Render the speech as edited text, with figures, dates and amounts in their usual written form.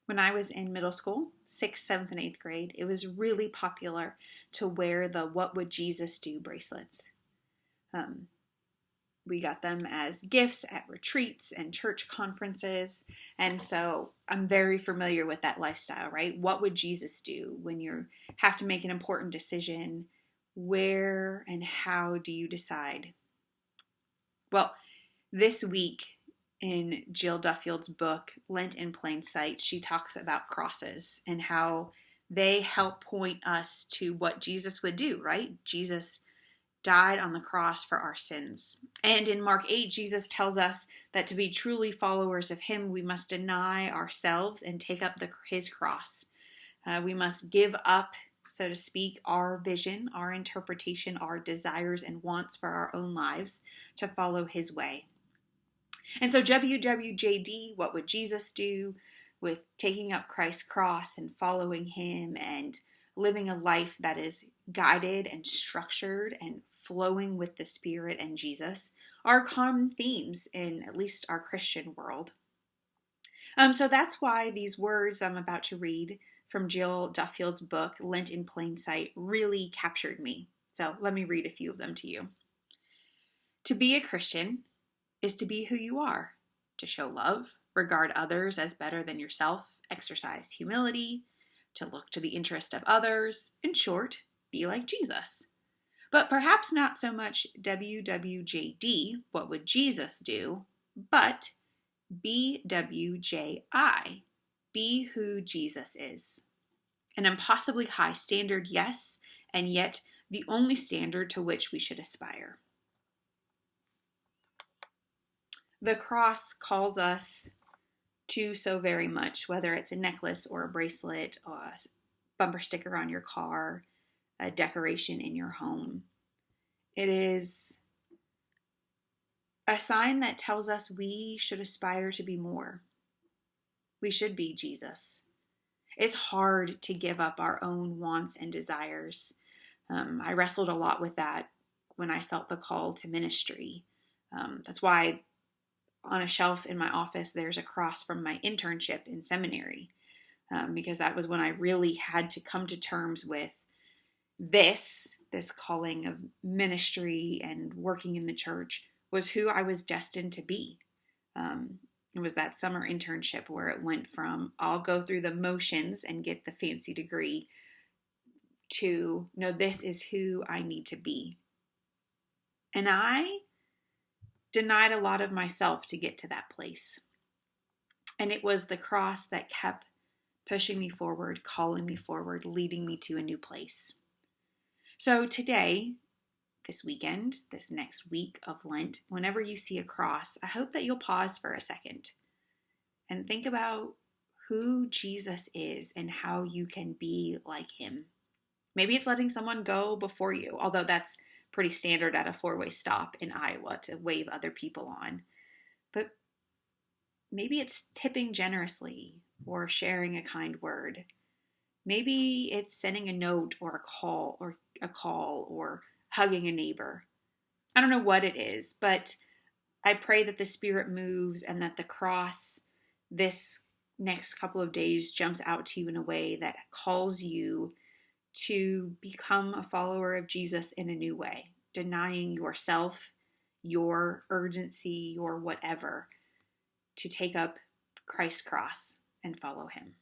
When I was in middle school, 6th, 7th, and 8th grade, it was really popular to wear the "What Would Jesus Do" bracelets. Um, we got them as gifts at retreats and church conferences. And so I'm very familiar with that lifestyle, right? What would Jesus do when you have to make an important decision? Where and how do you decide? Well, this week in Jill Duffield's book, Lent in Plain Sight, she talks about crosses and how they help point us to what Jesus would do, right? Jesus died on the cross for our sins. And in Mark 8, Jesus tells us that to be truly followers of him, we must deny ourselves and take up his cross. We must give up, so to speak, our vision, our interpretation, our desires and wants for our own lives to follow his way. And so WWJD, what would Jesus do with taking up Christ's cross and following him and living a life that is guided and structured and flowing with the Spirit and Jesus, are common themes in at least our Christian world. So that's why these words I'm about to read from Jill Duffield's book, Lent in Plain Sight, really captured me. So let me read a few of them to you. To be a Christian is to be who you are, to show love, regard others as better than yourself, exercise humility, to look to the interest of others, in short, be like Jesus. But perhaps not so much WWJD, what would Jesus do, but BWJI, be who Jesus is. An impossibly high standard, yes, and yet the only standard to which we should aspire. The cross calls us to so very much, whether it's a necklace or a bracelet, or a bumper sticker on your car, a decoration in your home. It is a sign that tells us we should aspire to be more. We should be Jesus. It's hard to give up our own wants and desires. I wrestled a lot with that when I felt the call to ministry. That's why on a shelf in my office, there's a cross from my internship in seminary, because that was when I really had to come to terms with this calling of ministry and working in the church was who I was destined to be. It was that summer internship where it went from I'll go through the motions and get the fancy degree to no, this is who I need to be. And I denied a lot of myself to get to that place. And it was the cross that kept pushing me forward, calling me forward, leading me to a new place. So today, this weekend, this next week of Lent, whenever you see a cross, I hope that you'll pause for a second and think about who Jesus is and how you can be like him. Maybe it's letting someone go before you, although that's pretty standard at a four-way stop in Iowa to wave other people on. But maybe it's tipping generously or sharing a kind word. Maybe it's sending a note or a call or hugging a neighbor. I don't know what it is, but I pray that the Spirit moves and that the cross this next couple of days jumps out to you in a way that calls you to become a follower of Jesus in a new way, denying yourself, your urgency, your whatever, to take up Christ's cross and follow him.